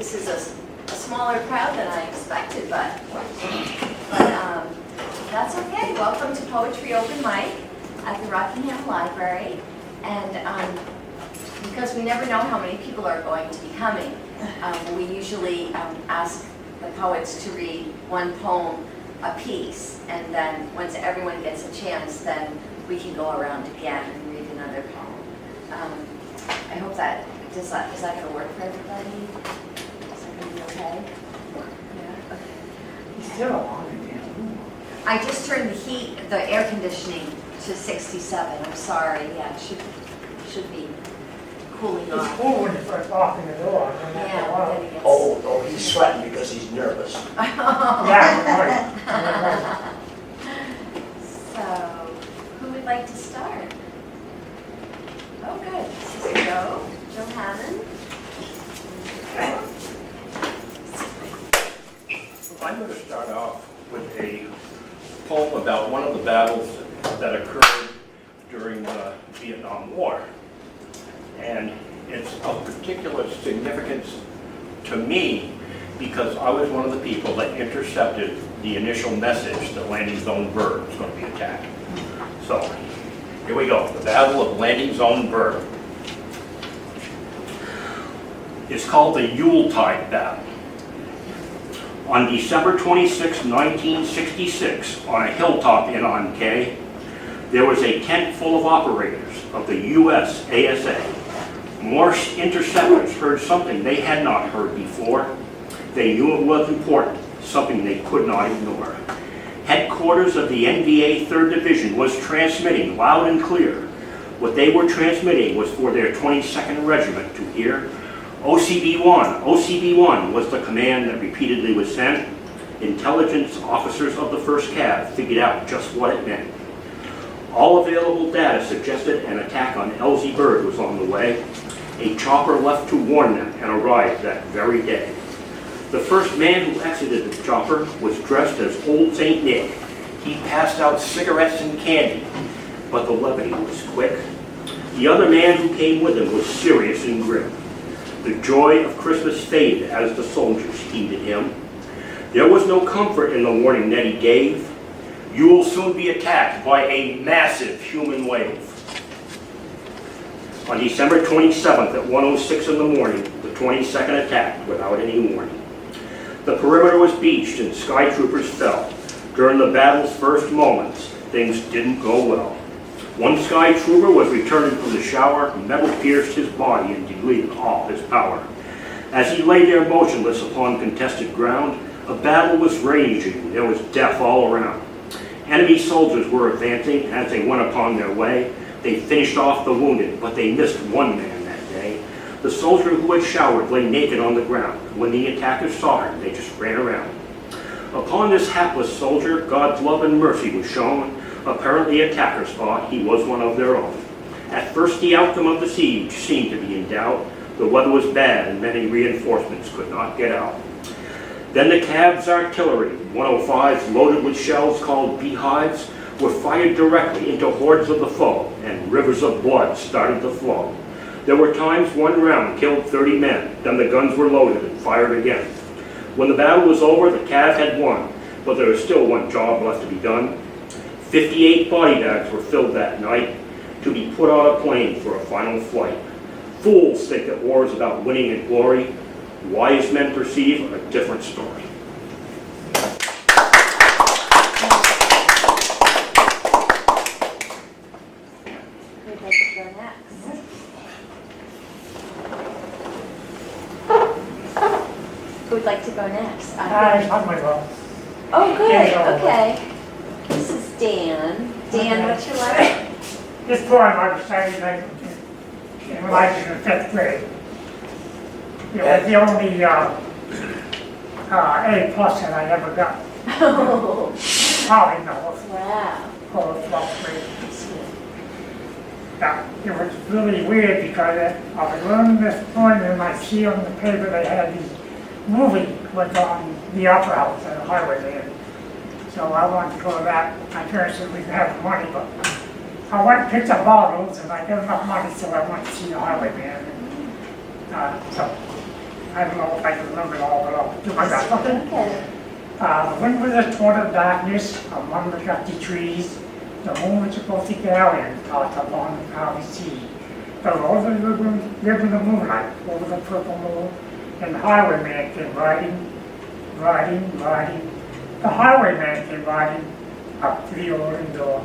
This is a smaller crowd than I expected, but that's okay. Welcome to Poetry Open Mic at the Rockingham Library. And because we never know how many people are going to be coming, we usually ask the poets to read one poem a piece, and then once everyone gets a chance, then we can go around again and read another poem. I hope that, is that going to work for everybody? Is that going to be okay? Yeah, okay. He's still on again. I just turned the air conditioning to 67. I'm sorry. Yeah, it should be cooling It's off. cool when you first walk in the door. And then after a while- Yeah, then it gets... Oh, he's sweating because he's nervous. Yeah, right. So, who would like to start? Oh, good. This is Joe Hammond. I'm going to start off with a poem about one of the battles that occurred during the Vietnam War. And it's of particular significance to me because I was one of the people that intercepted the initial message that Landing Zone Bird was going to be attacked. So, here we go. The Battle of Landing Zone Bird. It's called the Yuletide Battle. On December 26, 1966, on a hilltop in Ankei, there was a tent full of operators of the U.S. ASA. Morse interceptors heard something they had not heard before. They knew it was important, something they could not ignore. Headquarters of the NVA 3rd Division was transmitting loud and clear. What they were transmitting was for their 22nd Regiment to hear. OCB-1, OCB-1 was the command that repeatedly was sent. Intelligence officers of the 1st Cav figured out just what it meant. All available data suggested an attack on LZ Bird was on the way. A chopper left to warn them and arrived that very day. The first man who exited the chopper was dressed as Old St. Nick. He passed out cigarettes and candy, but the levity was quick. The other man who came with him was serious and grim. The joy of Christmas faded as the soldiers heeded him. There was no comfort in the warning that he gave. You will soon be attacked by a massive human wave. On December 27th at 1:06 in the morning, the 22nd attacked without any warning. The perimeter was beached and sky troopers fell. During the battle's first moments, things didn't go well. One sky trooper was returning from the shower, metal pierced his body and depleted all his power. As he lay there motionless upon contested ground, a battle was raging. There was death all around. Enemy soldiers were advancing, and as they went upon their way, they finished off the wounded, but they missed one man that day. The soldier who had showered lay naked on the ground. When the attackers saw him, they just ran around. Upon this hapless soldier, God's love and mercy was shown. Apparently attackers thought he was one of their own. At first the outcome of the siege seemed to be in doubt. The weather was bad and many reinforcements could not get out. Then the Cav's artillery, 105s loaded with shells called beehives, were fired directly into hordes of the foe, and rivers of blood started to flow. There were times one round killed 30 men, then the guns were loaded and fired again. When the battle was over, the Cav had won, but there was still one job left to be done. 58 body bags were filled that night to be put on a plane for a final flight. Fools think that war is about winning and glory. Wise men perceive a different story. Who'd like to go next? Who'd like to go next? I'm going to go. Oh, good. Yeah. Okay. This is Dan. Dan, what's your letter? This poem I recited in relation to 5th grade. It was the only A plus that I ever got. Oh, Probably no, wow. for 12th grade. Yeah, it was really weird because I was learning this poem and I see on the paper they had these movie was on the Opera House at the highway there. So I wanted to go to that. My parents said we didn't have the money, but I went and picked up bottles and I got enough money so I went to see the highway band. So I don't know if I can remember it all, but I'll do my best. Okay. Okay. When was the total darkness among the gusty trees, the moon was supposed to galleon tossed upon the cloudy sea. The roses lived in the moonlight over the purple moon, and the highwayman came riding, riding, riding. The highwayman came riding up to the open door.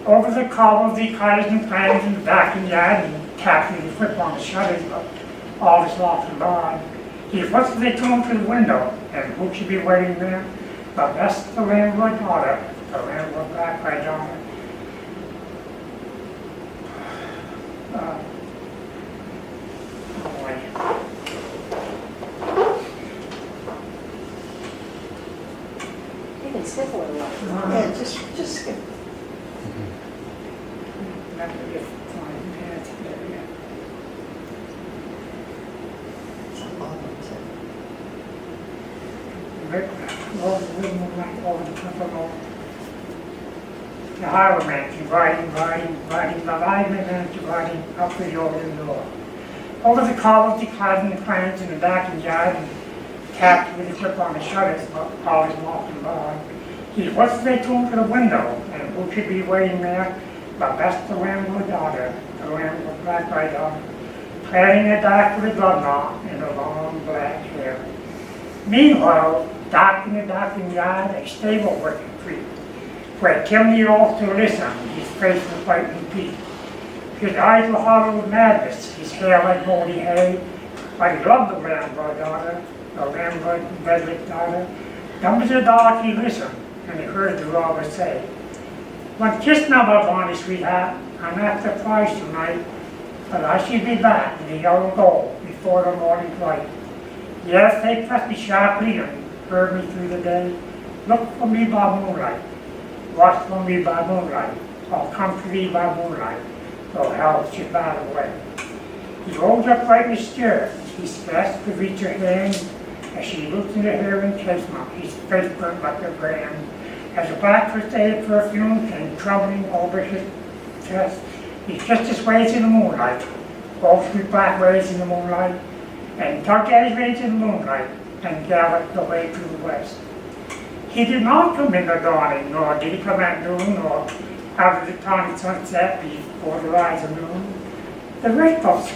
Over the cobbles, the cottage and plans in the darkened yard, and tapping the whip on the shutters, but all is lost and barred. He whistled the tune to the window, and who should be waiting there? But that's the landlord daughter, the landlord black eyed daughter. Boy. You can skip a little while. Yeah, just skip. Let me just find that area. Some problems. The highwayman came riding, riding, riding, the highwayman came riding up to the open door. Over the cobbles, the clouds and the plants in the darkened yard, and tapped with his whip on the shutters, but always walking by. He whistled a tune to the window, and who should be waiting there? But that's the landlord daughter, the landlord black-eyed daughter, clad in the dark with a glove knot and a long black hair. Meanwhile, dark in the darkened yard, a stable working creep, where Tim the old to listen, his face was white and peaked. His eyes were hollow with madness, his hair like moldy hay. But he loved the landlord daughter, the landlord red-lipped daughter. Dumb as a dog, he listened, and he heard the robber say, "One kiss now, my bonny sweetheart, I'm after prize tonight, but I shall be back in the yellow gold before the morning light. Yes, they pressed me sharply and heard me through the day. Look for me by moonlight, watch for me by moonlight, I'll come to thee by moonlight, though hell should bar the way." He rose upright in his stirrup, he scarce could reach her hand, as she looked in the hearing casement, his face burnt like a brand. As a black first-aid perfume came trembling over his chest, he kissed his ways in the moonlight, both with black rays in the moonlight, and tugged at his reins in the moonlight, and galloped away to the west. He did not come in the dawning, nor did he come at noon, nor out of the tawny sunset before the rise of noon. The red folks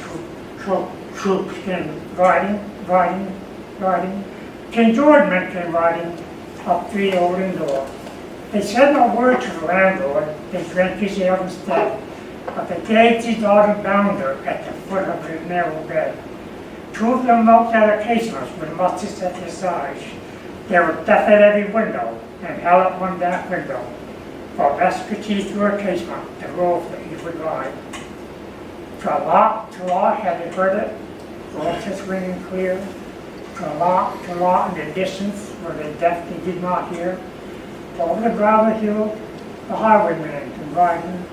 troops came riding, riding, riding. King Jordan came riding up to the open door. They said no word to the landlord, they drank his ale instead, but they gave his daughter bound her at the foot of his narrow bed. Two of them knelt at her casements with muskets at their sides. They were deaf at every window, and held up one dark window, for best could see through her casement the rove that he would ride. Tra-la, had they heard it, voices ringing clear. Tra-la, in the distance, where the deaf they did not hear. Over the brow of the hill, the highwayman came riding,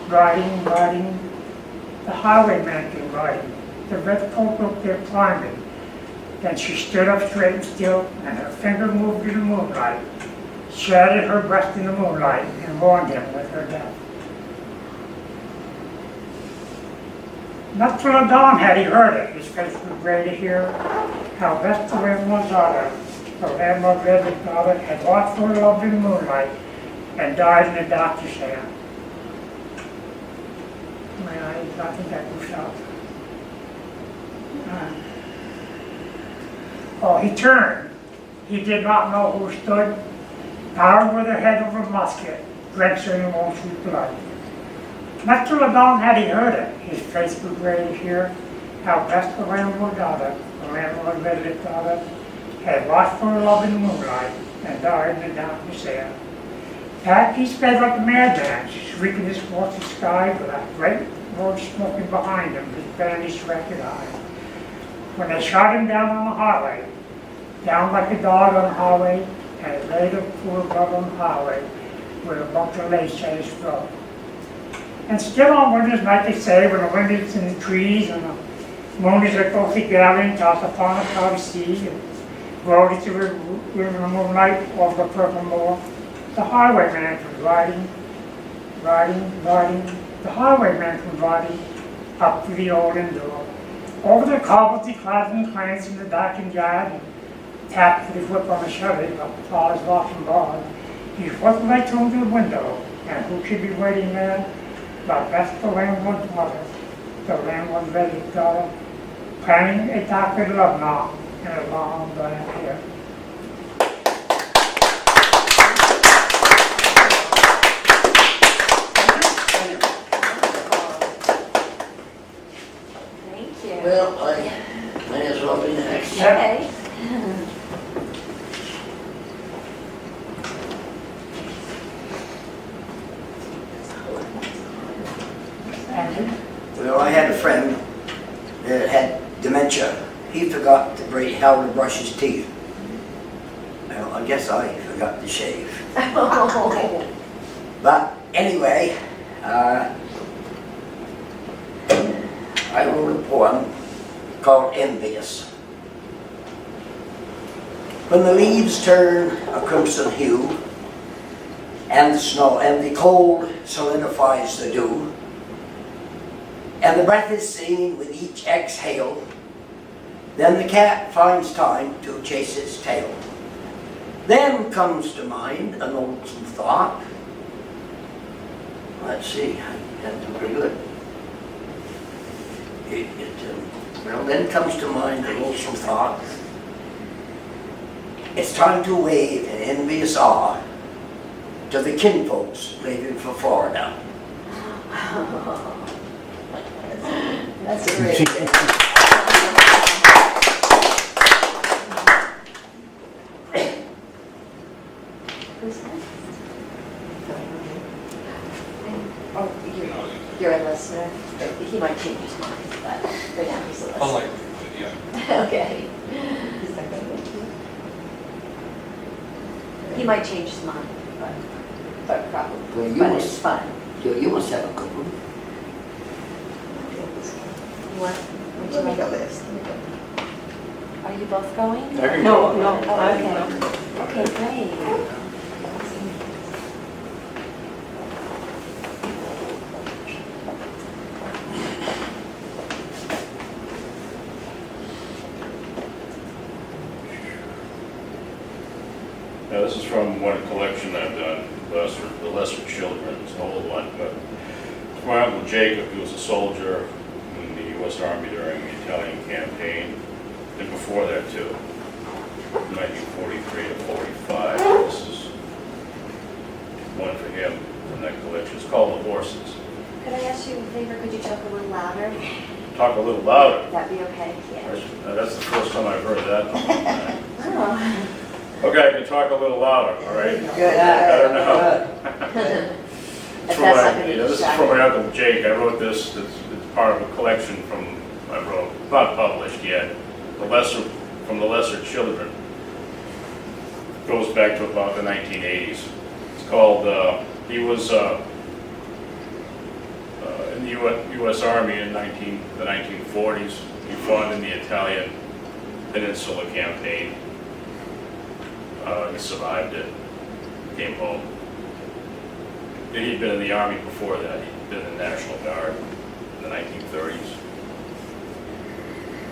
riding, riding. The highwayman came riding. The red coat looked there climbing. Then she stood up straight and still, and her finger moved in the moonlight, shattered her breast in the moonlight, and warned him with her death. Not till the dawn had he heard it, his face was gray to hear, how best the landlord's daughter, the landlord red-lipped daughter, had watched for her love in the moonlight, and died in the doctor's hand. My eyes, I think I pushed out. He turned. He did not know who stood, powered with the head of a musket, drenched in the most sweet blood. Not till the dawn had he heard it, his face was gray to hear, how best the landlord daughter, the landlord red-lipped daughter, had watched for her love in the moonlight, and died in the darkness there. Back he sped like a madman, sweeping his course of sky with a great road smoking behind him, his bandaged ragged eye. When they shot him down on the highway, down like a dog on the highway, and he laid a poor bug on the highway with a bunch of lace at his throat. And still on winter's night, they say, when the wind is in the trees and the moon is a ghostly gathering tossed upon a cloudy sea, and rode through the moonlight over the purple moor, the highwayman was riding, riding, riding. The highwayman was riding up to the old inn door. over the cobbled declared and plants in the darkened yard, and tapped with his whip on the shutter, but Paul's walking by. He put the light through the window, and who should be waiting there? But that's the landlord's mother, the landlord's ready daughter, planning a darker love knot in a long black hair. Thank you. Well, I may as well be next. Okay. And Well, I had a friend that had dementia. He forgot to how to brush his teeth. Well, I guess I forgot to shave. But anyway, I wrote a poem called Envious. When the leaves turn a crimson hue, and the snow and the cold solidifies the dew, and the breath is seen with each exhale, then the cat finds time to chase its tail. Then comes to mind an lonesome thought. Let's see, that's pretty good. Well, then comes to mind a lonesome thought. It's time to wave in envious awe to the kinfolks leaving for Florida. That's great. Who's next? Oh, you're a listener. He might change his mind, but for now he's a listener. Unlikely, but yeah. Okay. He might change his mind, but probably, Well, you but must- it's fun. You must have a couple. What? Let me go this. Are you both going? I can No, go. no, Oh, I okay. Okay, great. Now, this is from one collection I've done, The Lesser Children. It's an old one, but it's my Uncle Jacob. He was a soldier in the U.S. Army during the Italian campaign, and before that too, 1943 to 45. This is one for him from that collection. It's called The Horses. Could I ask you a favor? Could you talk a little louder? Talk a little louder. That'd be okay, yeah. That's the first time I've heard that. Oh. Okay, I can talk a little louder, all right? Good. Better now. If This that's not gonna be is from my Uncle Jake. I wrote this, it's part of a collection I wrote, not published yet, from the Lesser Children. Goes back to about the 1980s. It's called, he was in the U.S. Army in the 1940s. He fought in the Italian Peninsula Campaign. He survived it, came home. And he'd been in the Army before that. He'd been in the National Guard in the 1930s.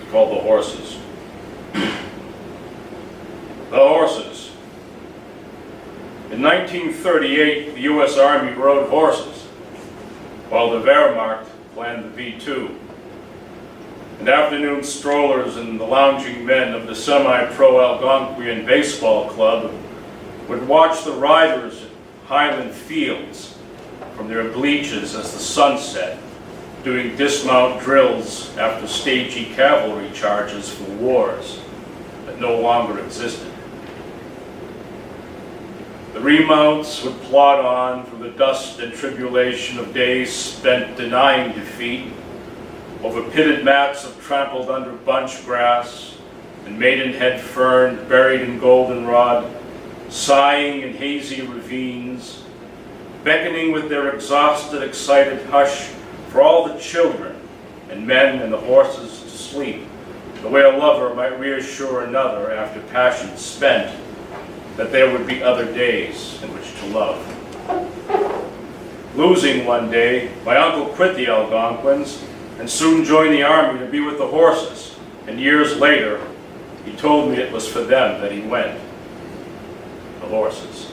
It's called The Horses. The Horses. In 1938, the U.S. Army rode horses, while the Wehrmacht planned the V-2. And afternoon strollers and the lounging men of the semi-pro Algonquian Baseball Club would watch the riders at Highland Fields from their bleachers as the sun set, doing dismount drills after stagey cavalry charges for wars that no longer existed. The remounts would plod on through the dust and tribulation of days spent denying defeat, over pitted mats of trampled under bunch grass and maidenhead fern buried in goldenrod, sighing in hazy ravines, beckoning with their exhausted, excited hush for all the children and men and the horses to sleep, the way a lover might reassure another after passion spent that there would be other days in which to love. Losing one day, my uncle quit the Algonquins and soon joined the army to be with the horses. And years later, he told me it was for them that he went, the horses.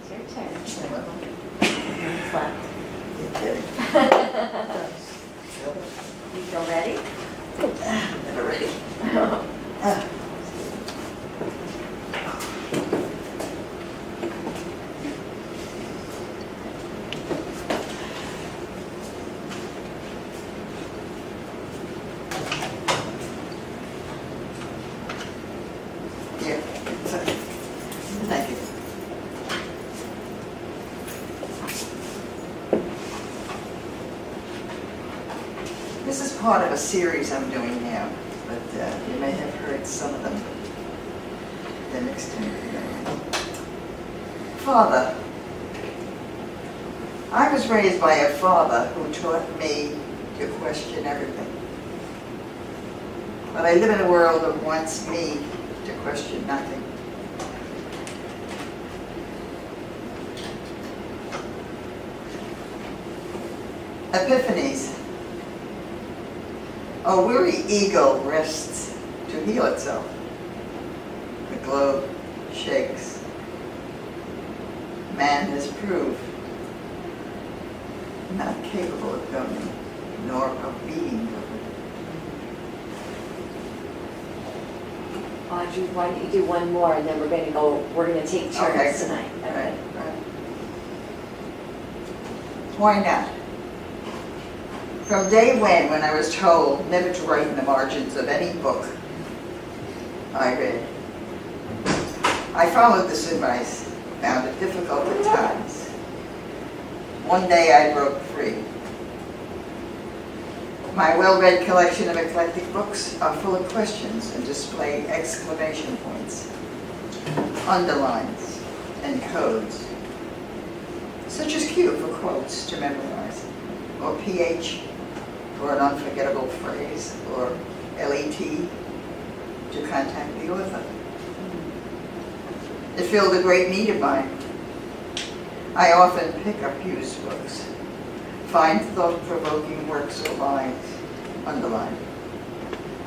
It's your turn. What's left? You feel ready? Never ready. Here, sorry. Thank you. This is part of a series I'm doing now, but you may have heard some of them the next time you're here. Father. I was raised by a father who taught me to question everything. But I live in a world that wants me to question nothing. Epiphanies. A weary eagle rests to heal itself. The globe shakes. Man has proved not capable of governing, nor of being governed. Audrey, why don't you do one more and then we're gonna take turns Okay. tonight. All right, all right. Why not? From day when I was told never to write in the margins of any book I read, I followed this advice, found it difficult at times. One day I broke free. My well-read collection of eclectic books are full of questions and display exclamation points, underlines, and codes, such as Q for quotes to memorize, or PH for an unforgettable phrase, or LET to contact the author. It filled a great need of mine. I often pick up used books, find thought-provoking works or lines underlined,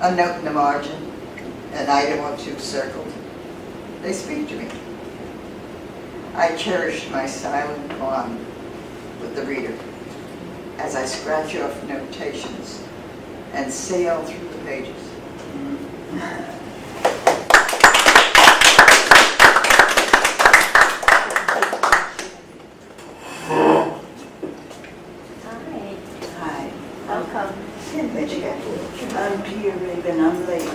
a note in the margin, an item or two circled. They speak to me. I cherish my silent bond with the reader as I scratch off notations and sail through the pages. Hi, Hi, welcome. Where'd you get? I'm Peter Raven, I'm late.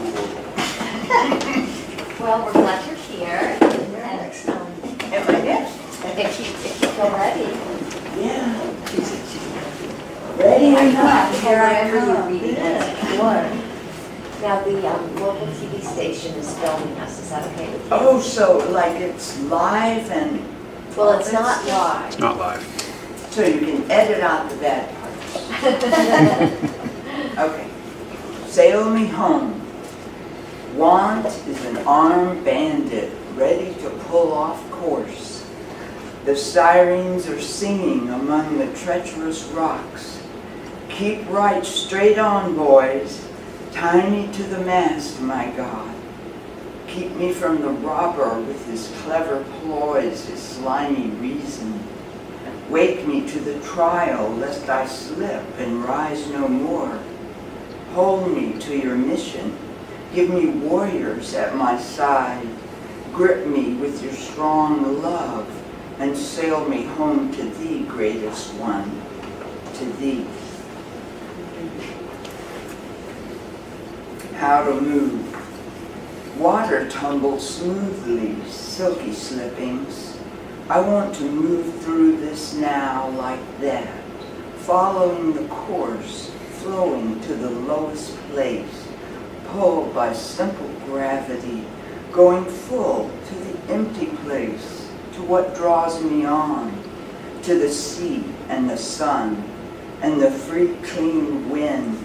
Well, we're glad you're here. Yeah, And, next. um, Am I next? if you feel ready. Yeah. Ready or not, here I Remember you come. reading it. Now, the local TV station is filming us, is that okay with you? Oh, so like it's live and, Well, it's not live. Not live. so you can edit out the bad parts. Okay. Sail me home. Want is an armed bandit ready to pull off course. The sirens are singing among the treacherous rocks. Keep right straight on, boys. Tie me to the mast, my God. Keep me from the robber with his clever ploys, his slimy reason. Wake me to the trial, lest I slip and rise no more. Hold me to your mission. Give me warriors at my side. Grip me with your strong love, and sail me home to thee, greatest one, to thee. How to move. Water tumbles smoothly, silky slippings. I want to move through this now like that, following the course, flowing to the lowest place, pulled by simple gravity, going full to the empty place, to what draws me on, to the sea and the sun, and the free clean wind,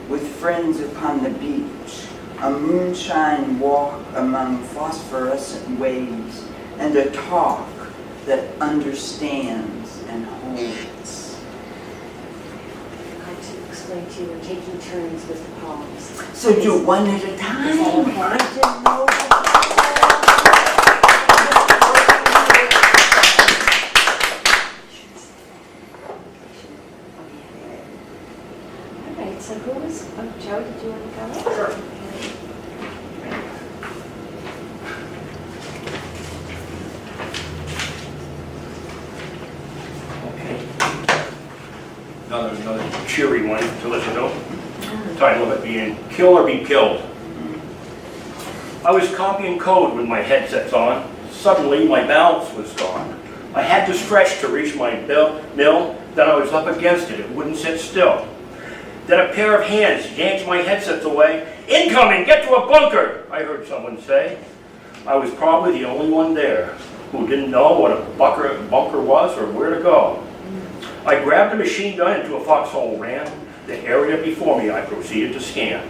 with friends upon the beach, a moonshine walk among phosphorescent waves, and a talk that understands and holds. I like to explain to you, we're taking turns with the poems. So do one at a time. Is that okay? I didn't know that. All right, so who was, oh, Joe, did you want to go? Sure. Another cheery one to listen to. The title of it being Kill or Be Killed. I was copying code with my headsets on. Suddenly, my balance was gone. I had to stretch to reach my mill, then I was up against it. It wouldn't sit still. Then a pair of hands yanked my headsets away. Incoming! Get to a bunker! I heard someone say. I was probably the only one there who didn't know what a bunker was or where to go. I grabbed a machine gun into a foxhole ran. The area before me I proceeded to scan.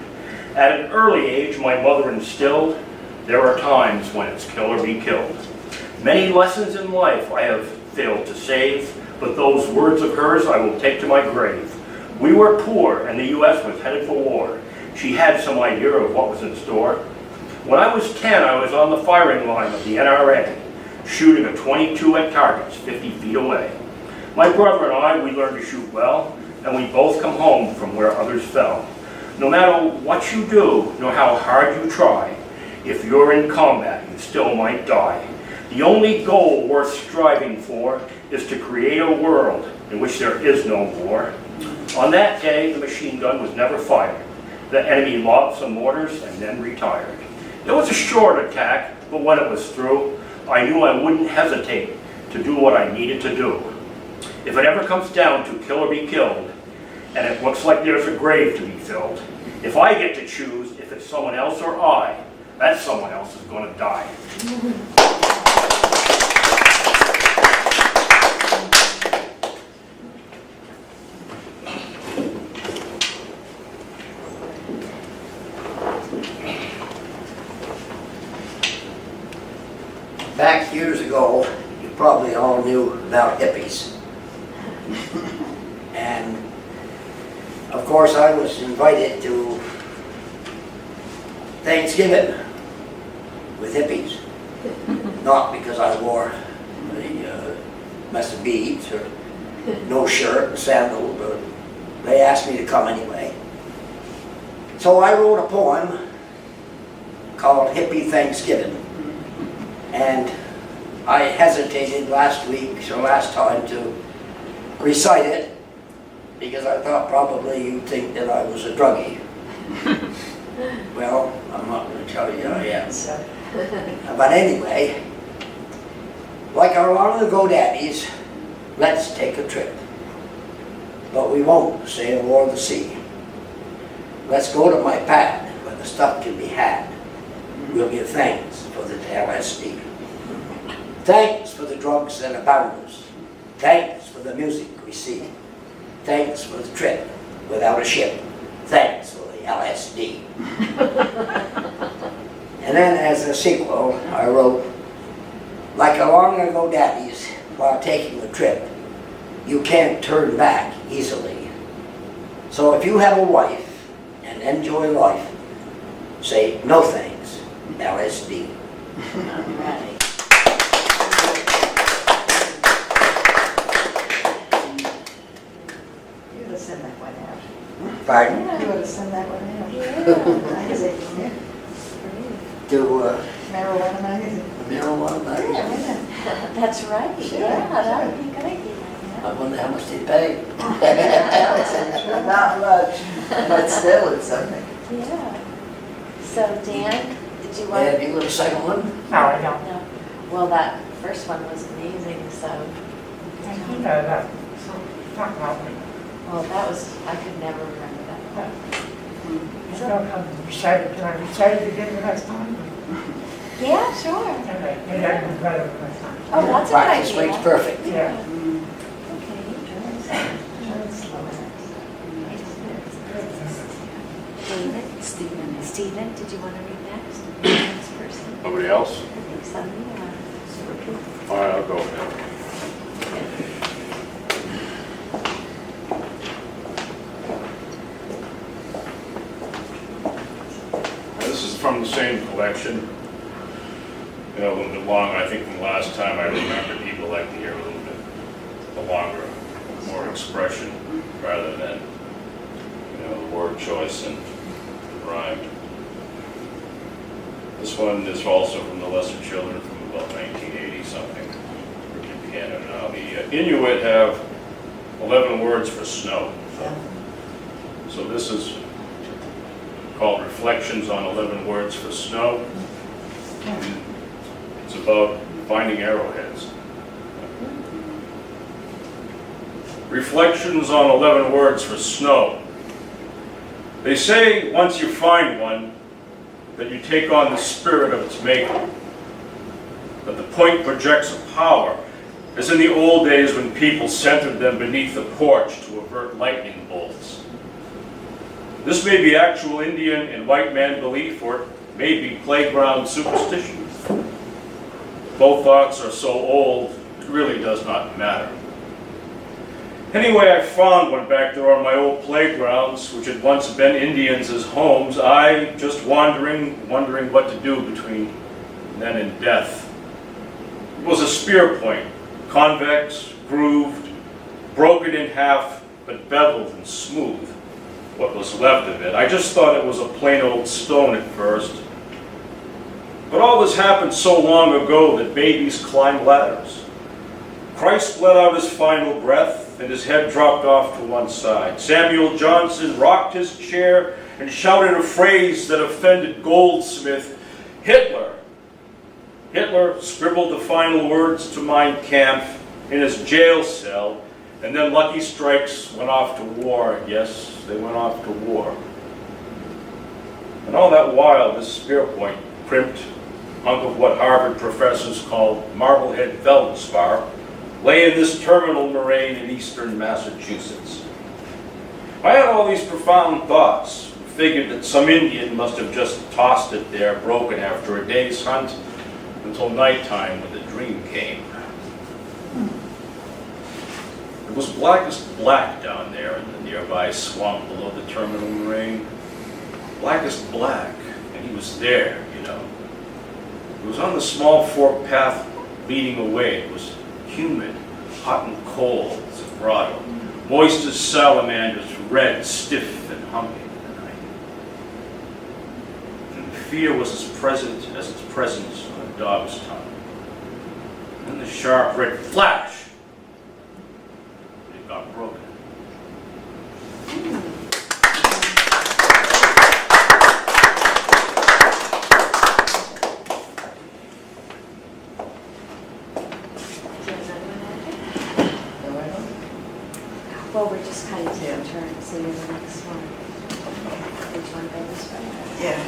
At an early age, my mother instilled, there are times when it's kill or be killed. Many lessons in life I have failed to save, but those words of hers I will take to my grave. We were poor and the U.S. was headed for war. She had some idea of what was in store. When I was 10, I was on the firing line of the NRA, shooting a .22 at targets 50 feet away. My brother and I, we learned to shoot well, and we both come home from where others fell. No matter what you do, nor how hard you try, if you're in combat, you still might die. The only goal worth striving for is to create a world in which there is no war. On that day, the machine gun was never fired. The enemy lobbed some mortars and then retired. It was a short attack, but when it was through, I knew I wouldn't hesitate to do what I needed to do. If it ever comes down to kill or be killed, and it looks like there's a grave to be filled, if I get to choose if it's someone else or I, that someone else is going to die. Back years ago, you probably all knew about hippies. And of course I was invited to Thanksgiving with hippies. Not because I wore the mess of beads or no shirt and sandal, but they asked me to come anyway. So I wrote a poem called Hippie Thanksgiving. And I hesitated last time to recite it because I thought probably you'd think that I was a druggie. Well, I'm not going to tell you I am. But anyway, like our long-ago daddies, let's take a trip. But we won't sail o'er the sea. Let's go to my pad where the stuff can be had. We'll give thanks for the LSD. Thanks for the drugs that abound us. Thanks for the music we see. Thanks for the trip without a ship. Thanks for the LSD. And then as a sequel, I wrote, like a long ago daddies, while taking the trip, you can't turn back easily. So if you have a wife and enjoy life, say no thanks, LSD. Right. You would have sent that one out. Pardon? You would have sent that one out. Yeah. Magazine, To marijuana magazine. marijuana magazine. Yeah, That's right, Sure, yeah, that would sure. be a good idea. I wonder how much they pay. yeah. Not much, but still it's something. Yeah. So Dan, did you Yeah, want? have you got a second one? No, I don't. No. Well, that first one was amazing, so. I think talk about me. Well, that was, I could never remember that. I don't have recited. Can I recite it again the next time? Yeah, sure. Okay, maybe I can do better the next time. Oh, that's a good idea. Practice makes perfect. Yeah. Okay. David? Stephen, did you want to read next? Next person? Nobody else? I think so, yeah. All right, I'll go with that. This is from the same collection. You know, a little bit longer. I think from the last time I remember people like to hear a little bit longer, more expression rather than, you know, the word choice and rhyme. This one is also from the Lesser Children from about 1980 something, written in Canada. Now the Inuit have 11 words for snow. So this is called Reflections on 11 Words for Snow. It's about finding arrowheads. Reflections on 11 words for snow. They say once you find one, that you take on the spirit of its maker. That the point projects a power, as in the old days when people centered them beneath the porch to avert lightning bolts. This may be actual Indian and white man belief, or it may be playground superstition. Both thoughts are so old, it really does not matter. Anyway, I found one back there on my old playgrounds, which had once been Indians' homes. I just wondering what to do between then and death. It was a spear point, convex, grooved, broken in half, but beveled and smooth, what was left of it. I just thought it was a plain old stone at first. But all this happened so long ago that babies climb ladders. Christ let out his final breath, and his head dropped off to one side. Samuel Johnson rocked his chair and shouted a phrase that offended Goldsmith, Hitler. Hitler scribbled the final words to Mein Kampf in his jail cell, and then Lucky Strikes went off to war. Yes, they went off to war. And all that while, this spear point, crimped hunk of what Harvard professors called Marblehead Feldspar, lay in this terminal moraine in eastern Massachusetts. I had all these profound thoughts, figured that some Indian must have just tossed it there broken after a day's hunt until nighttime when the dream came. It was blackest black down there in the nearby swamp below the terminal moraine. Blackest black, and he was there, you know. It was on the small fork path leading away. It was humid, hot and cold as a grotto, moist as salamanders, red, stiff, and humping in the night. And fear was as present as its presence on a dog's tongue. Then the sharp red flash, it got broken. Well, we're just kind of taking turns, so you're the next one. Which one goes first? Yeah.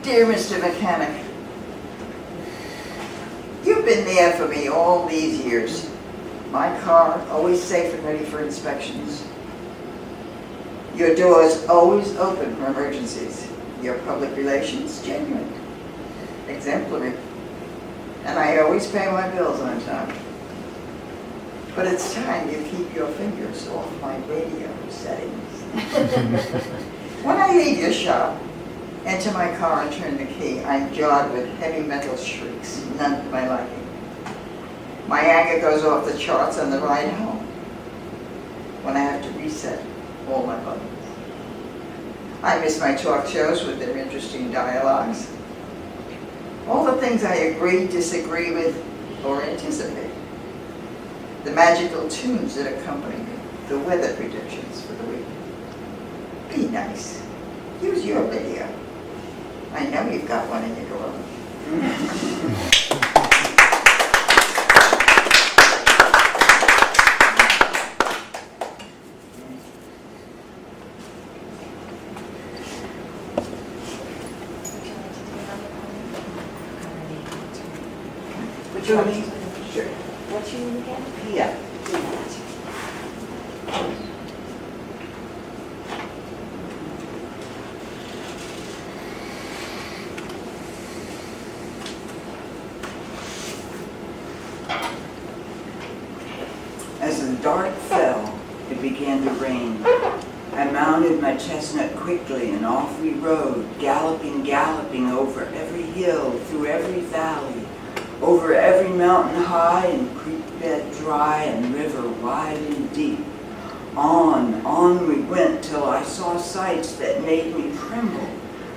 Dear Mr. Mechanic, you've been there for me all these years. My car always safe and ready for inspections. Your doors always open for emergencies. Your public relations genuine, exemplary. And I always pay my bills on time. But it's time you keep your fingers off my radio settings. When I leave your shop, enter my car and turn the key, I'm jarred with heavy metal shrieks, none to my liking. My anger goes off the charts on the ride home, when I have to reset all my buttons. I miss my talk shows with their interesting dialogues. All the things I agree, disagree with, or anticipate. The magical tunes that accompany me, the weather predictions for the week. Be nice. Use your video. I know you've got one in your drawer. Which one? Sure. What's your name again? Yeah. As the dark fell, it began to rain. I mounted my chestnut quickly and off we rode, galloping, galloping over every hill, through every valley, over every mountain high and creek bed dry and river wide and deep. On we went till I saw sights that made me tremble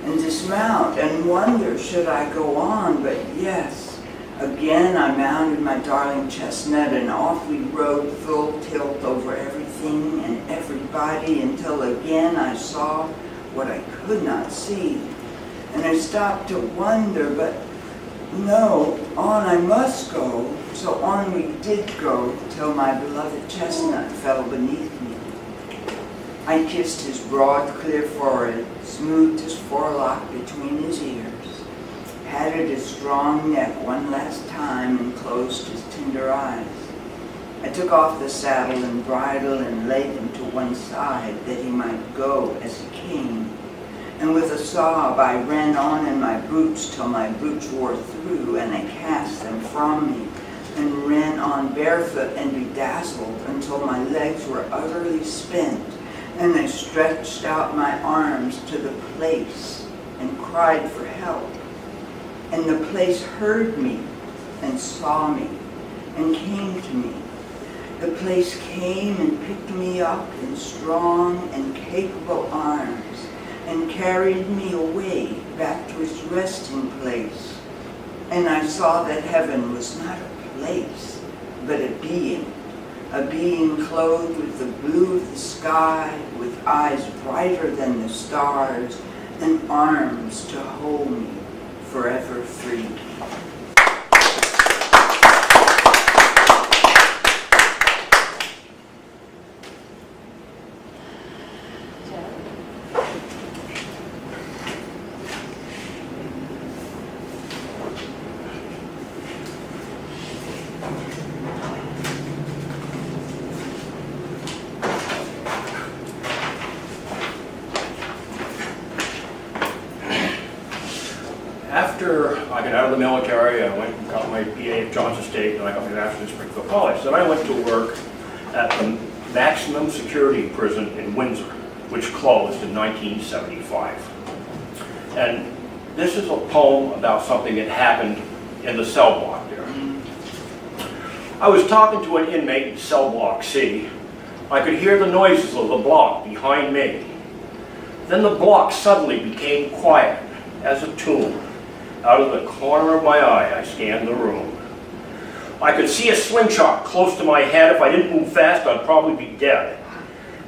and dismount and wonder should I go on, but yes. Again I mounted my darling chestnut and off we rode full tilt over everything and everybody until again I saw what I could not see. And I stopped to wonder, but no, on I must go. So on we did go till my beloved chestnut fell beneath me. I kissed his broad, clear forehead, smoothed his forelock between his ears, patted his strong neck one last time and closed his tender eyes. I took off the saddle and bridle and laid him to one side that he might go as he came. And with a sob I ran on in my boots till my boots wore through and I cast them from me and ran on barefoot and bedazzled until my legs were utterly spent and I stretched out my arms to the place and cried for help. And the place heard me and saw me and came to me. The place came and picked me up in strong and capable arms and carried me away back to its resting place. And I saw that heaven was not a place, but a being clothed with the blue of the sky, with eyes brighter than the stars, and arms to hold me forever free. After I got out of the military, I went and got my BA at Johnson State, and I got my master's at Springfield College. Then I went to work at the Maximum Security Prison in Windsor, which closed in 1975. And this is a poem about something that happened in the cell block there. I was talking to an inmate in cell block C. I could hear the noises of the block behind me. Then the block suddenly became quiet as a tomb. Out of the corner of my eye, I scanned the room. I could see a slingshot close to my head. If I didn't move fast, I'd probably be dead.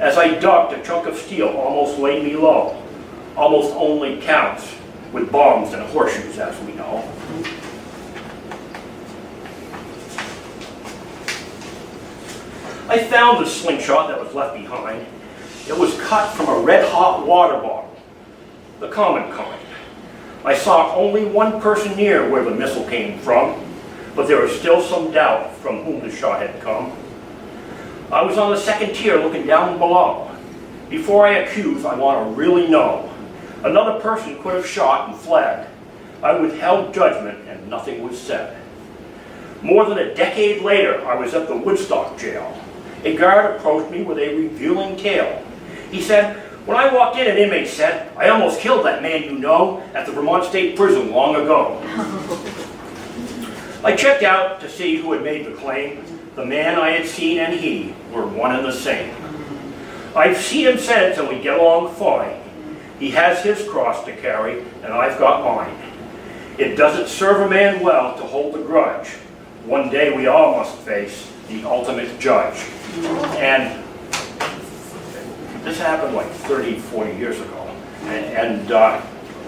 As I ducked, a chunk of steel almost laid me low. Almost only counts with bombs and horseshoes, as we know. I found the slingshot that was left behind. It was cut from a red-hot water bottle, the common kind. I saw only one person near where the missile came from, but there was still some doubt from whom the shot had come. I was on the second tier looking down below. Before I accuse, I want to really know. Another person could have shot and fled. I withheld judgment and nothing was said. More than a decade later, I was at the Woodstock jail. A guard approached me with a revealing tale. He said, "When I walked in, an inmate said, 'I almost killed that man you know at the Vermont State Prison long ago.'" I checked out to see who had made the claim. The man I had seen and he were one and the same. I've seen him since and we get along fine. He has his cross to carry and I've got mine. It doesn't serve a man well to hold a grudge. One day we all must face the ultimate judge. And this happened like 30, 40 years ago. And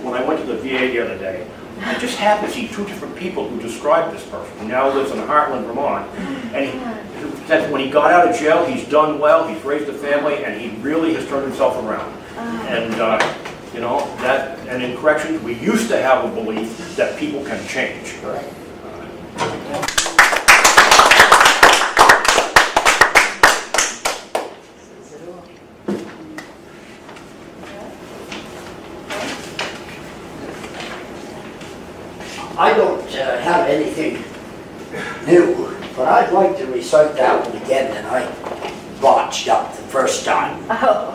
when I went to the VA the other day, I just happened to see two different people who described this person, who now lives in Heartland, Vermont. And he said when he got out of jail, he's done well, he's raised a family, and he really has turned himself around. And, you know, that, and in corrections, we used to have a belief that people can change. Right. I don't have anything new, but I'd like to recite that one again that I botched up the first time. Oh.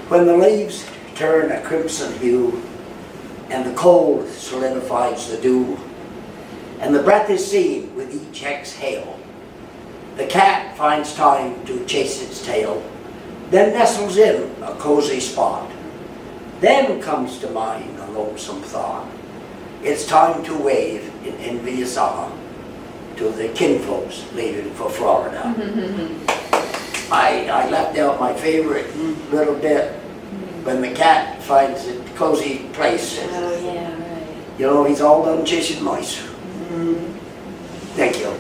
When the leaves turn a crimson hue, and the cold solidifies the dew, and the breath is seen with each exhale, the cat finds time to chase its tail, then nestles in a cozy spot. Then comes to mind a lonesome thought. It's time to wave in envious awe to the kinfolks leaving for Florida. I left out my favorite little bit when the cat finds a cozy place. Oh, yeah, right. You know, he's all done chasing mice. Thank you.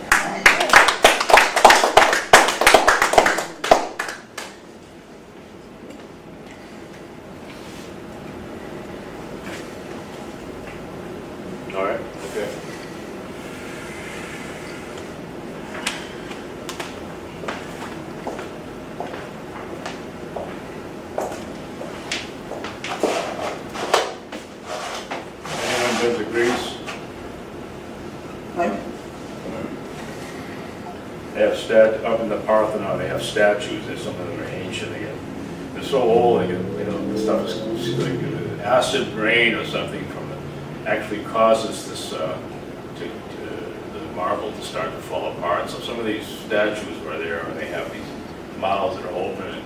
All right, okay. Anyone been to Greece? What? They have up in the Parthenon, they have statues, and some of them are ancient again. They're so old, they get, you know, the stuff is like acid rain or something from it actually causes this, the marble to start to fall apart. So some of these statues were there, and they have these mouths that are open and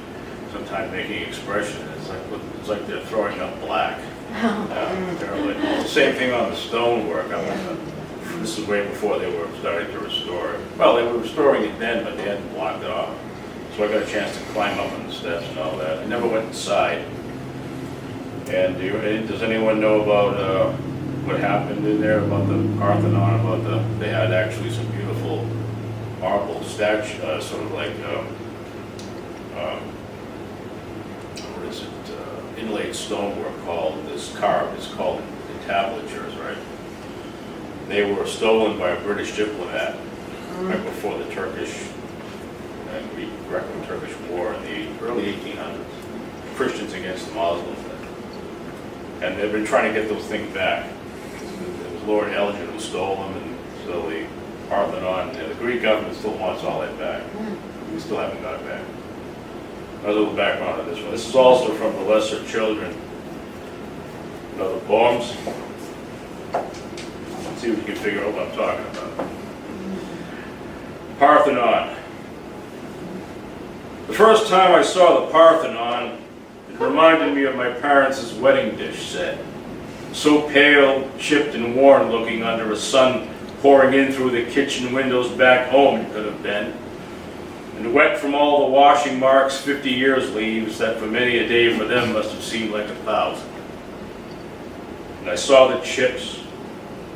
sometimes making expression. It's like they're throwing up black. Apparently. Same thing on the stonework. This is way before they were starting to restore it. Well, they were restoring it then, but they hadn't blocked it off. So I got a chance to climb up on the steps and all that. I never went inside. And does anyone know about what happened in there, about the Parthenon, they had actually some beautiful marble statue, sort of like, what is it, inlaid stonework called, this carved, it's called entablatures, right? They were stolen by a British diplomat right before the Turkish and Greco-Turkish War in the early 1800s. Christians against the Muslims. And they've been trying to get those things back. It was Lord Elgin who stole them, and so the Parthenon, the Greek government still wants all that back. We still haven't got it back. A little background on this one. This is also from The Lesser Children. Another poems. Let's see if we can figure out what I'm talking about. Parthenon. The first time I saw the Parthenon, it reminded me of my parents' wedding dish set. So pale, chipped and worn looking under a sun pouring in through the kitchen windows back home it could have been. And wet from all the washing marks 50 years leaves that for many a day for them must have seemed like 1,000. And I saw the chips,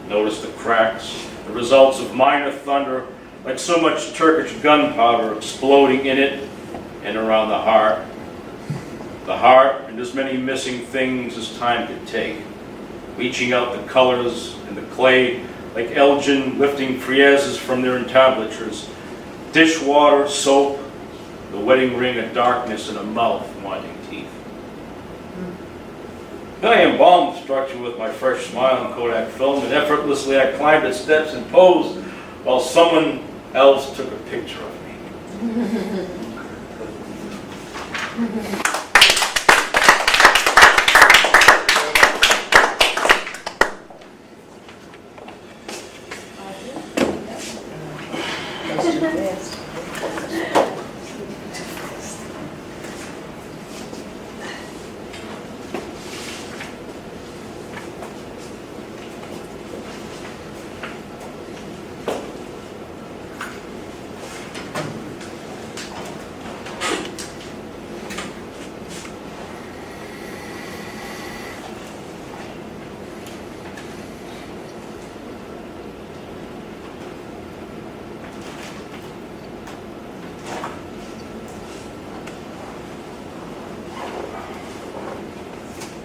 noticed the cracks, the results of minor thunder, like so much Turkish gunpowder exploding in it and around the heart. The heart and as many missing things as time could take, leaching out the colors and the clay like Elgin lifting friezes from their entablatures, dishwater, soap, the wedding ring of darkness and a mouth wanting teeth. Then I embalmed the structure with my fresh smile and Kodak film, and effortlessly I climbed its steps and posed while someone else took a picture of me.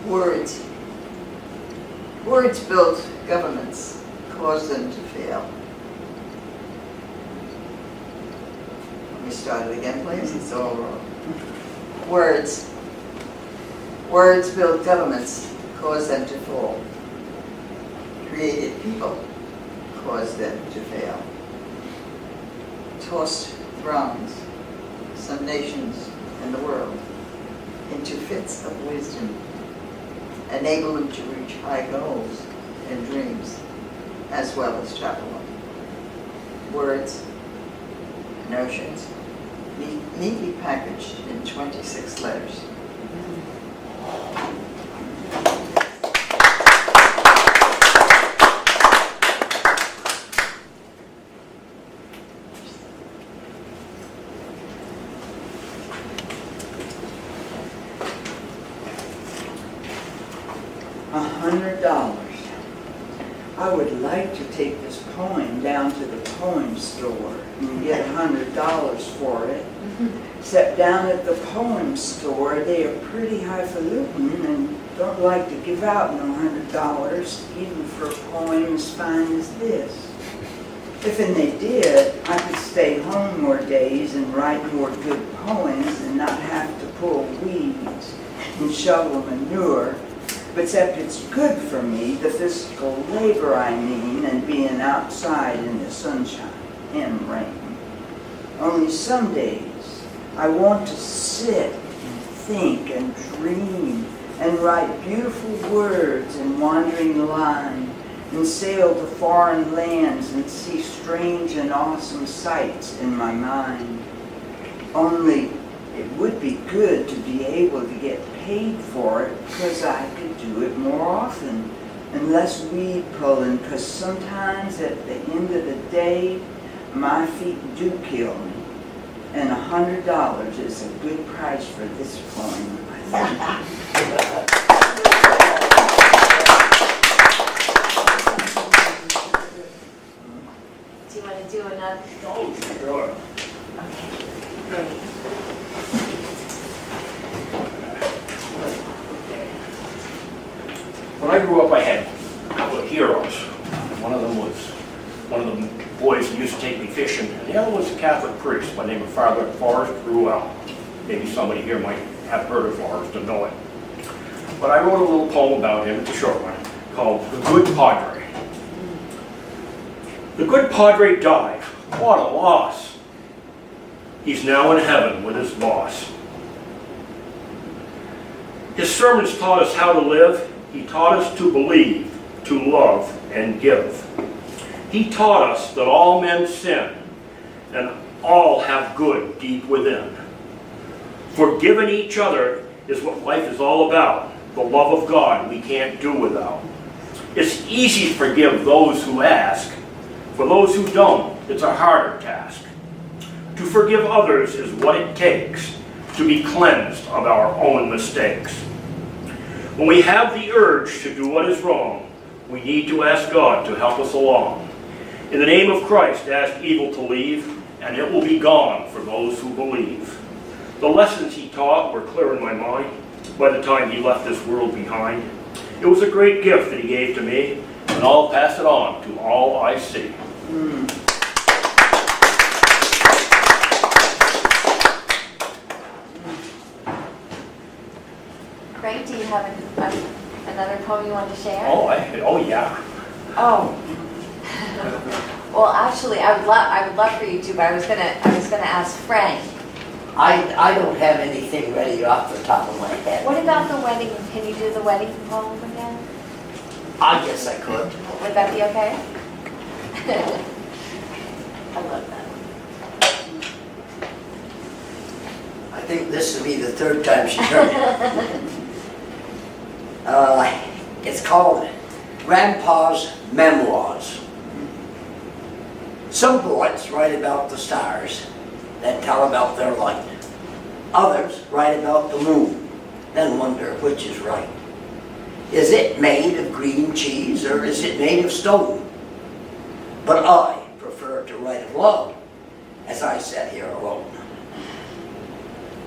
Words. Words build governments, cause them to fail. Let me start it again, please. It's all wrong. Words. Words build governments, cause them to fall. Created people, cause them to fail. Tossed thrones, some nations in the world, into fits of wisdom, enable them to reach high goals and dreams, as well as topple them. Words, notions, neatly packaged in 26 letters. $100. I would like to take this poem down to the poem store and get $100 for it. Except down at the poem store, they are pretty highfalutin and don't like to give out no $100, even for a poem as fine as this. If and they did, I could stay home more days and write more good poems and not have to pull weeds and shovel manure. But except it's good for me, the physical labor I mean, and being outside in the sunshine and rain. Only some days I want to sit and think and dream and write beautiful words in wandering line and sail to foreign lands and see strange and awesome sights in my mind. Only it would be good to be able to get paid for it because I could do it more often and less weed pulling, because sometimes at the end of the day my feet do kill me, and $100 is a good price for this poem, I think. Do you want to do another? Oh, sure. Okay, great. When I grew up, I had a couple of heroes. One of them was one of the boys that used to take me fishing, and the other was a Catholic priest by the name of Father Forrest Ruel. Maybe somebody here might have heard of Forrest and know it. But I wrote a little poem about him, it's a short one, called The Good Padre. The good Padre died. What a loss. He's now in heaven with his boss. His sermons taught us how to live. He taught us to believe, to love, and give. He taught us that all men sin, and all have good deep within. Forgiving each other is what life is all about. The love of God we can't do without. It's easy to forgive those who ask. For those who don't, it's a harder task. To forgive others is what it takes to be cleansed of our own mistakes. When we have the urge to do what is wrong, we need to ask God to help us along. In the name of Christ, ask evil to leave, and it will be gone for those who believe. The lessons he taught were clear in my mind by the time he left this world behind. It was a great gift that he gave to me, and I'll pass it on to all I see. Great, do you have another poem you want to share? Oh yeah. Oh. Well, actually, I would love for you to, but I was gonna ask Frank. I don't have anything ready off the top of my head. What about the wedding? Can you do the wedding poem again? I guess I could. Would that be okay? I love that. I think this will be the third time she's heard it. It's called Grandpa's Memoirs. Some poets write about the stars, then tell about their light. Others write about the moon, then wonder which is right. Is it made of green cheese or is it made of stone? But I prefer to write of love as I sat here alone.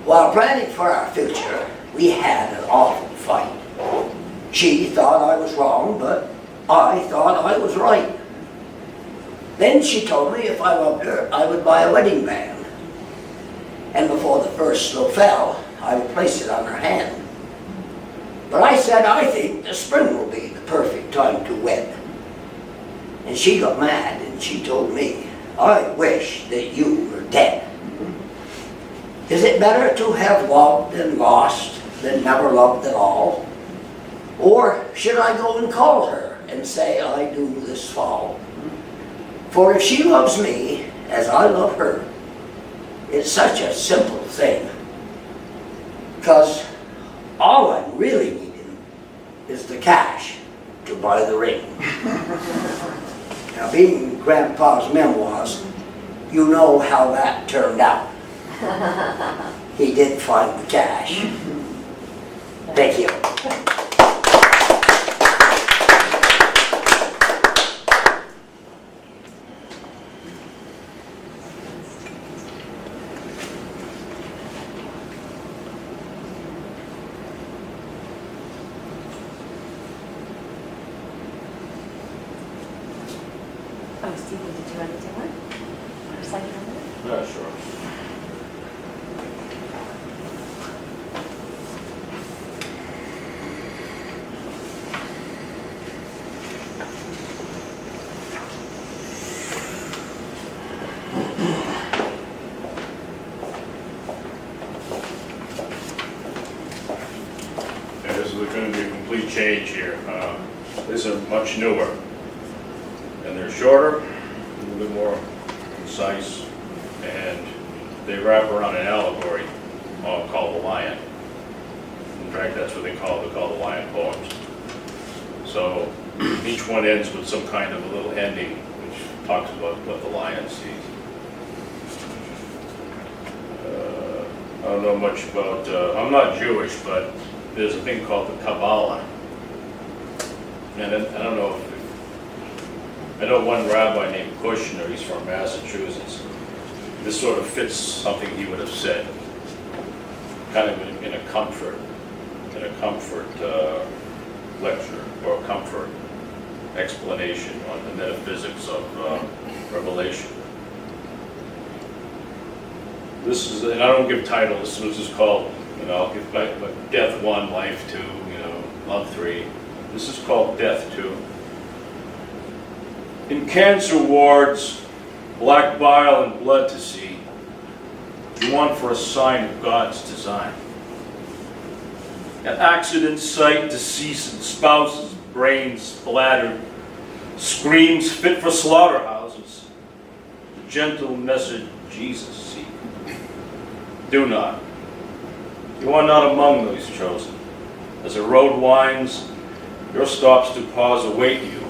While planning for our future, we had an awful fight. She thought I was wrong, but I thought I was right. Then she told me if I loved her, I would buy a wedding band. And before the first snow fell, I would place it on her hand. But I said, I think the spring will be the perfect time to wed. And she got mad and she told me, I wish that you were dead. Is it better to have loved and lost than never loved at all? Or should I go and call her and say I do this fall? For if she loves me as I love her, it's such a simple thing. Because all I'm really needing is the cash to buy the ring. Now, being Grandpa's memoirs, you know how that turned out. He did find the cash. Thank you. Oh, Stephen, did you want to do one? Or second on that? Yeah, sure. Yeah, this is going to be a complete change here. These are much newer. And they're shorter, a little bit more concise, and they wrap around an allegory called the Lion. In fact, that's what they call the Lion poems. So each one ends with some kind of a little ending which talks about what the lion sees. I don't know much about, I'm not Jewish, but there's a thing called the Kabbalah. And I don't know if I know one rabbi named Kushner, he's from Massachusetts. This sort of fits something he would have said, kind of in a comfort lecture or a comfort explanation on the metaphysics of Revelation. This is, and I don't give titles, this is called, I'll give like Death 1, Life 2, Love 3. This is called Death 2. In cancer wards, black bile and blood to see, you want for a sign of God's design. An accident site, deceased spouses, brains splattered, screams fit for slaughterhouses. The gentle message Jesus seek. Do not. You are not among those chosen. As the road winds, your stops to pause await you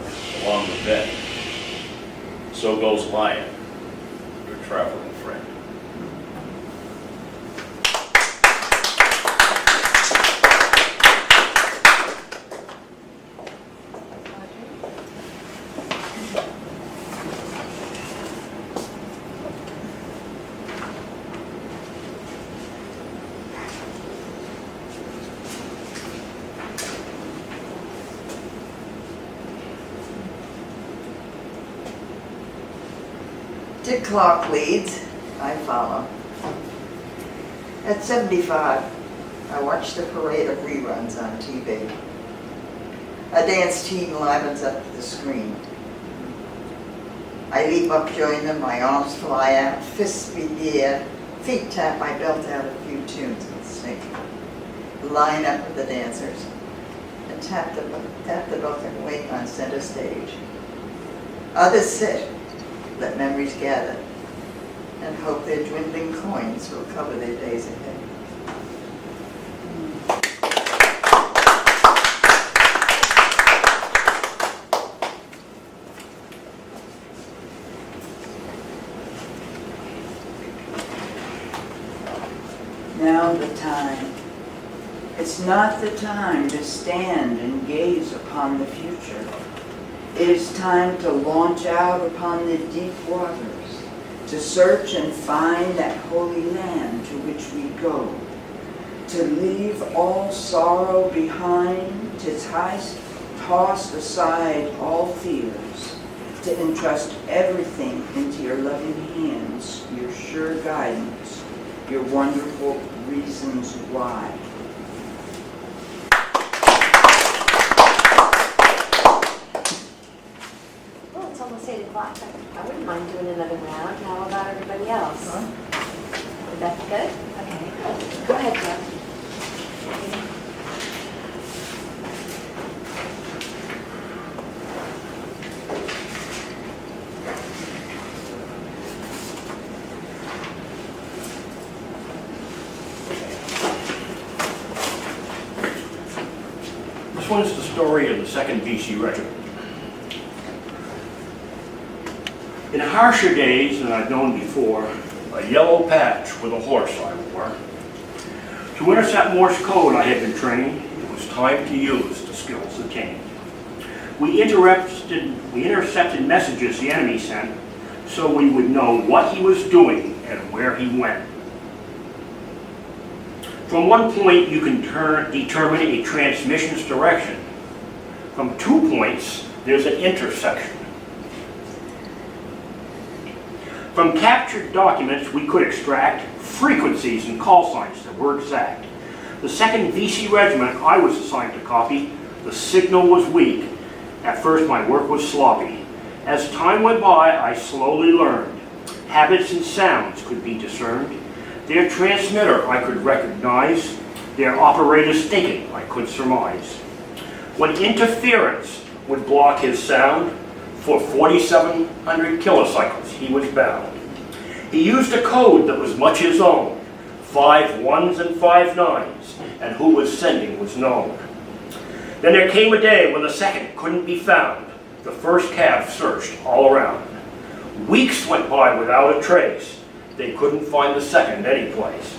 along the bed. So goes Lion, your traveling friend. Dick Clark leads, I follow. At 75, I watched a parade of reruns on TV. A dance team livens up the screen. I leap up, join them, my arms fly out, fists beat the air, feet tap, I belt out a few tunes and sing. Line up with the dancers and tap the book and wait on center stage. Others sit, let memories gather, and hope their dwindling coins will cover their days ahead. Now the time. It's not the time to stand and gaze upon the future. It is time to launch out upon the deep waters, to search and find that holy land to which we go, to leave all sorrow behind, to toss aside all fears, to entrust everything into your loving hands, your sure guidance, your wonderful reasons why. Well, it's almost 8 o'clock. I wouldn't mind doing another round. How about everybody else? Would that be good? Okay. Go ahead, Jeff. This one's the story of the 2nd VC Regiment. In harsher days than I've known before, a yellow patch with a horse I wore. To intercept Morse code I had been trained, it was time to use the skills attained. We intercepted messages the enemy sent, so we would know what he was doing and where he went. From one point, you can determine a transmission's direction. From 2 points, there's an intersection. From captured documents, we could extract frequencies and call signs that were exact. The 2nd VC Regiment I was assigned to copy, the signal was weak. At first, my work was sloppy. As time went by, I slowly learned. Habits and sounds could be discerned. Their transmitter I could recognize, their operator's thinking I could surmise. When interference would block his sound, for 4,700 kilocycles he was bound. He used a code that was much his own, 5 1s and 5 9s, and who was sending was known. Then there came a day when the 2nd couldn't be found. The 1st cav searched all around. Weeks went by without a trace. They couldn't find the 2nd anyplace.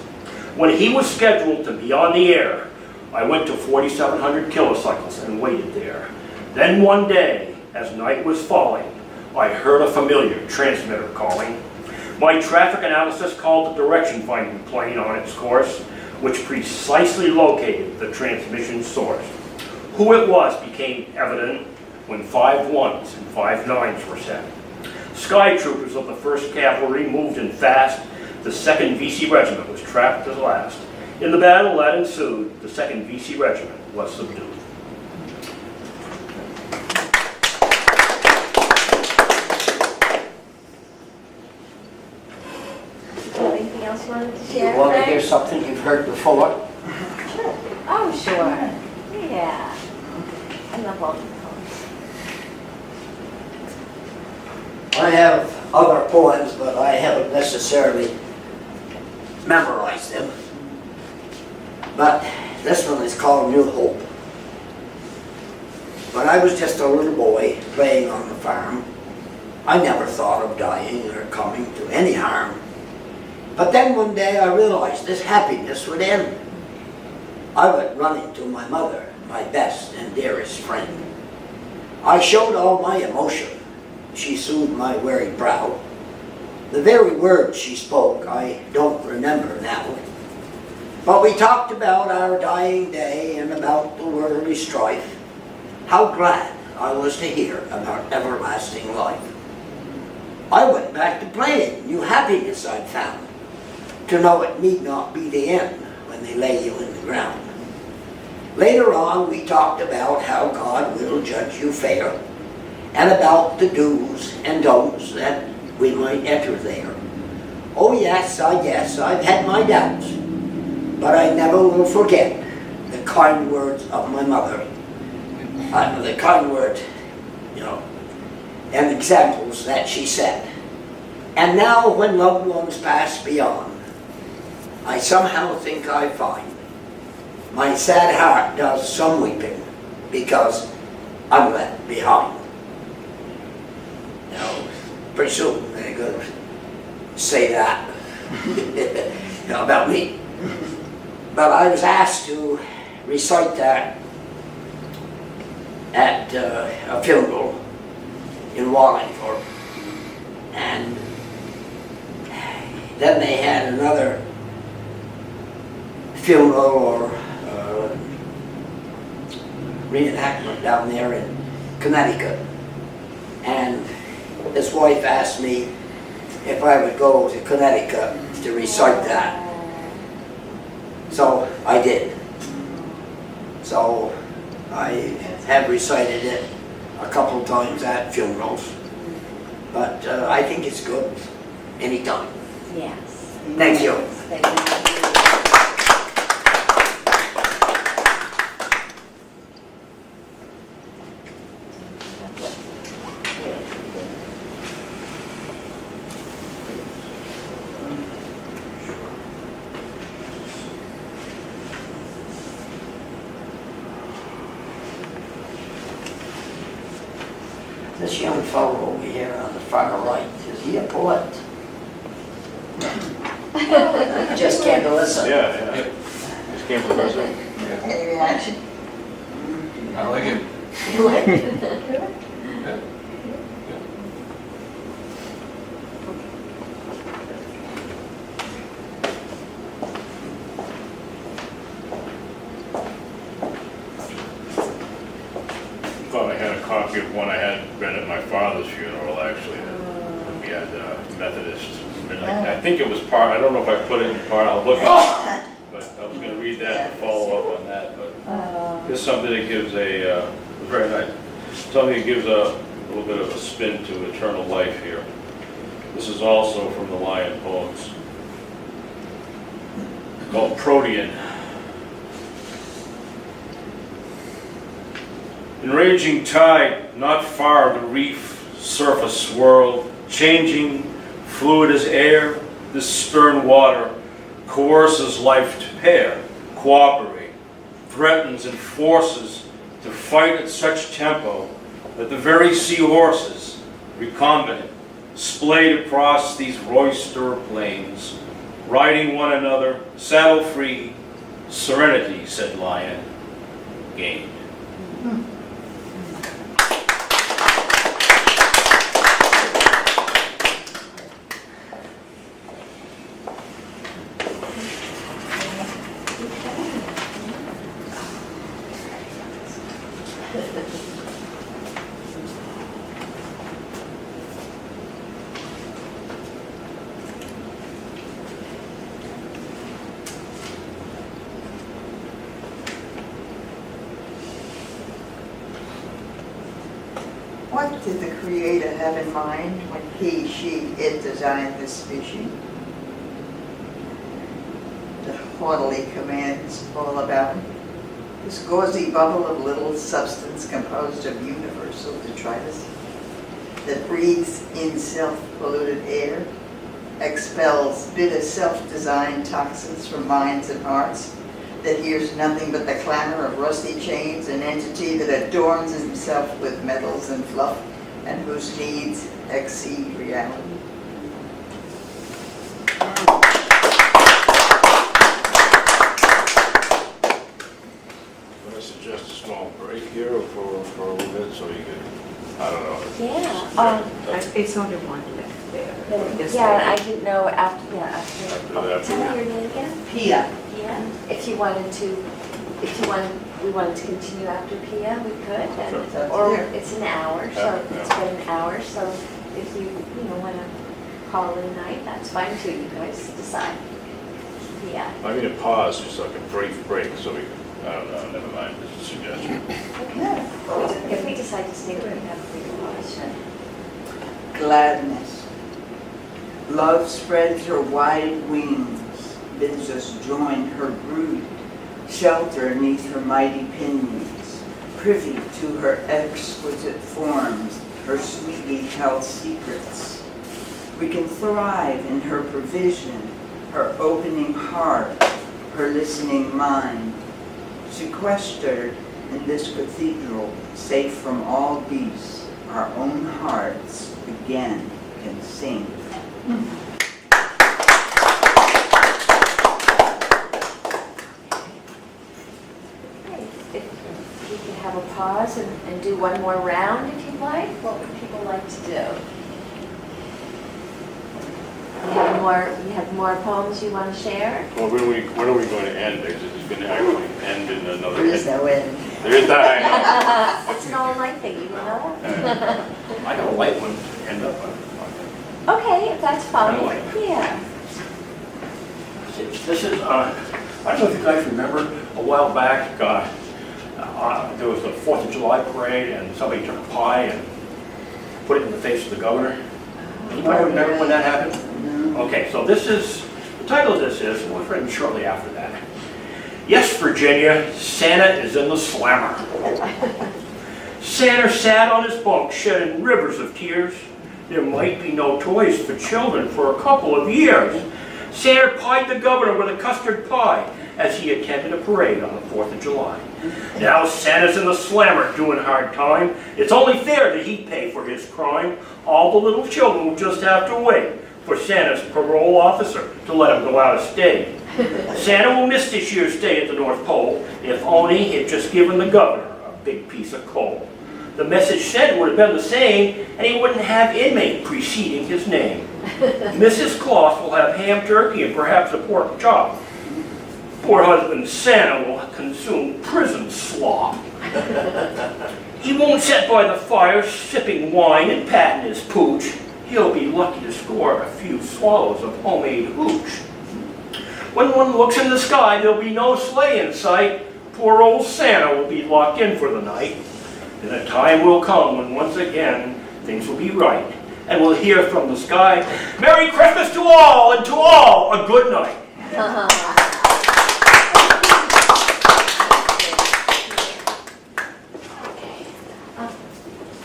When he was scheduled to be on the air, I went to 4,700 kilocycles and waited there. Then one day, as night was falling, I heard a familiar transmitter calling. My traffic analysis called the direction-finding plane on its course, which precisely located the transmission source. Who it was became evident when 5 1s and 5 9s were sent. Sky troopers of the 1st Cavalry moved in fast. The 2nd VC Regiment was trapped at last. In the battle that ensued, the 2nd VC Regiment was subdued. Anything else you wanted to You share? want to Frank? hear something you've heard before? Oh, sure. Yeah. I love all the poems. I have other poems, but I haven't necessarily memorized them. But this one is called New Hope. When I was just a little boy playing on the farm, I never thought of dying or coming to any harm. But then one day I realized this happiness would end. I went running to my mother, my best and dearest friend. I showed all my emotion. She soothed my weary brow. The very words she spoke I don't remember now. But we talked about our dying day and about the worldly strife. How glad I was to hear about everlasting life. I went back to playing, new happiness I'd found, to know it need not be the end when they lay you in the ground. Later on we talked about how God will judge you fair, and about the do's and don'ts that we might enter there. Oh yes, I guess I've had my doubts, but I never will forget the kind words of my mother. The kind words, and examples that she set. And now when loved ones pass beyond, I somehow think I find my sad heart does some weeping because I'm left behind. Now, pretty soon they're going to say that about me. But I was asked to recite that at a funeral in Wallingford. And then they had another funeral or reenactment down there in Connecticut. And his wife asked me if I would go to Connecticut to recite that. So I did. So I have recited it a couple times at funerals, but I think it's good anytime. Yes. Thank you. Thank you. This young fellow over here on the far right, is he a poet? Just came to listen. Yeah. Just came from Brazil. Any reaction? I like it. You like it? Thought I had a copy of one I had read at my father's funeral, actually. We had Methodist. I think it was part, I don't know if I put it in part, I'll look at it. But I was going to read that and follow up on that. But it's something that gives a, very nice, something that gives a little bit of a spin to eternal life here. This is also from the Lion Poems, called Protean. In raging tide, not far the reef surface swirled, changing, fluid as air, this stern water coerces life to pair, cooperate, threatens and forces to fight at such tempo that the very seahorses, recombinant, splayed across these roister plains, riding one another, saddle-free, serenity, said Lion, gained. What did the Creator have in mind when he, she, it designed this species? The haughtily commands all about it. This gauzy bubble of little substance composed of universal detritus that breathes in self-polluted air, expels bitter self-designed toxins from minds and hearts, that hears nothing but the clamor of rusty chains, an entity that adorns himself with metals and fluff, and whose needs exceed reality. I suggest a small break here for a little bit so you can, I don't know. Yeah. It's only one left there. Yes, Yeah, I didn't know after, After that. Tell me your name again. Pia. Pia. If you wanted to, we wanted to continue after Pia, we could. And- Sure. Or it's an hour, so Yeah. it's been an hour, so if you want to call it a night, that's fine too, you guys decide. Yeah. I mean, a pause, just like a brief break, so we can, I don't know, never mind, just a suggestion. Okay. If we decide to stay, we're going to have a brief pause. Gladness. Love spreads her wide wings, bids us join her brood, shelter neath her mighty pinions, privy to her exquisite forms, her sweetly held secrets. We can thrive in her provision, her opening heart, her listening mind. Sequestered in this cathedral, safe from all beasts, our own hearts again can sing. If we could have a pause and do one more round if you'd like, what would people like to do? We have have more poems you want to share? Well, when are we going to end? Is it going to actually end in another? There is no end. There is not. It's an all-night thing, you know that? I got a light one to end up on. Okay, if that's fine, yeah. This is, I don't know if you guys remember, a while back, there was the 4th of July parade and somebody took a pie and put it in the face of the governor. Anybody remember when that happened? Okay, so this is, the title of this is, it was written shortly after that. Yes, Virginia, Santa is in the slammer. Santa sat on his bunk shedding rivers of tears. There might be no toys for children for a couple of years. Santa pied the governor with a custard pie as he attended a parade on the 4th of July. Now Santa's in the slammer doing hard time. It's only fair that he pay for his crime. All the little children will just have to wait for Santa's parole officer to let him go out of state. Santa will miss this year's stay at the North Pole if only he'd just given the governor a big piece of coal. The message sent would have been the same, and he wouldn't have inmate preceding his name. Mrs. Claus will have ham turkey and perhaps a pork chop. Poor husband Santa will consume prison slop. He won't sit by the fire sipping wine and patting his pooch. He'll be lucky to score a few swallows of homemade hooch. When one looks in the sky, there'll be no sleigh in sight. Poor old Santa will be locked in for the night. Then a time will come when once again things will be right, and we'll hear from the sky, Merry Christmas to all, and to all a good night.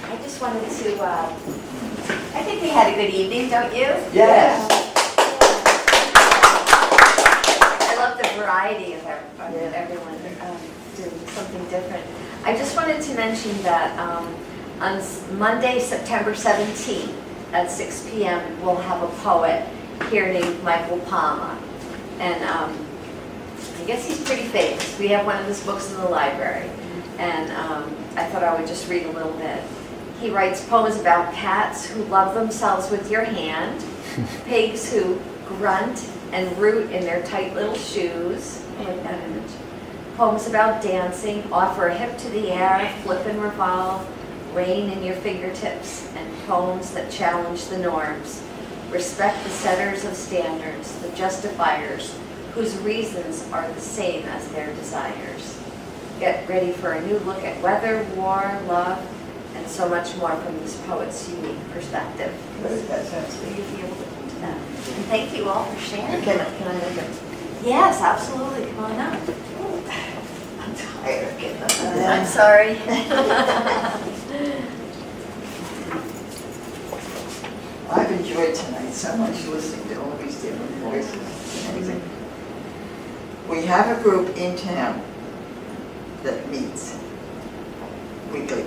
I just wanted to, I think we had a good evening, don't you? Yes. I love the variety of everyone doing something different. I just wanted to mention that on Monday, September 17th at 6 p.m., we'll have a poet here named Michael Palma. And I guess he's pretty famous. We have one of his books in the library. And I thought I would just read a little bit. He writes poems about cats who love themselves with your hand, pigs who grunt and root in their tight little shoes. I like that image. Poems about dancing, offer a hip to the air, flip and revolve, rain in your fingertips, and poems that challenge the norms. Respect the setters of standards, the justifiers, whose reasons are the same as their desires. Get ready for a new look at weather, war, love, and so much more from this poet's unique perspective. That sounds So good. you'll be able to come to that. And thank you all for sharing. Can I look at? Yes, absolutely. Come on up. I'm tired of getting up. I'm sorry. I've enjoyed tonight so much listening to all these different voices. It's amazing. We have a group in town that meets weekly.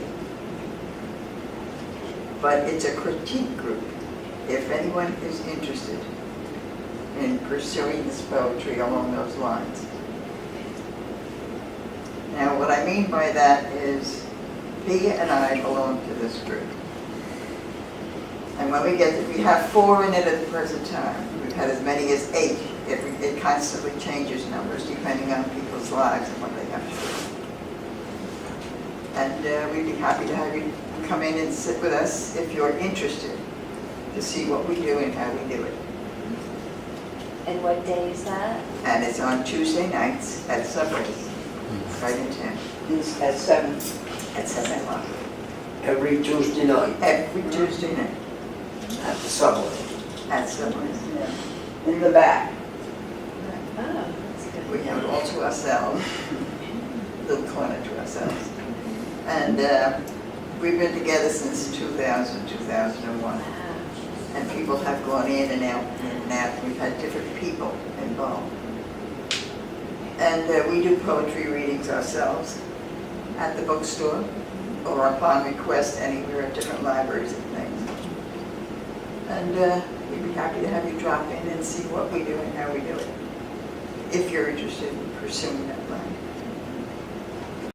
But it's a critique group. If anyone is interested in pursuing this poetry along those lines. Now, what I mean by that is Pia and I belong to this group. And when we get, we have 4 in it at the present time. We've had as many as 8. It constantly changes numbers depending on people's lives and what they have to do. And we'd be happy to have you come in and sit with us if you're interested to see what we do and how we do it. And what day is that? And it's on Tuesday nights at Subway's, right in town. It's at 7. At 7 o'clock. Every Tuesday night Every Tuesday night at the Subway. at Subway's. In the back. Oh, that's good. We have it all to ourselves, little corner to ourselves. And we've been together since 2000, 2001. Wow. And people have gone in and out and in and out. We've had different people involved. And we do poetry readings ourselves at the bookstore or upon request anywhere at different libraries and things. And we'd be happy to have you drop in and see what we do and how we do it, if you're interested in pursuing that line.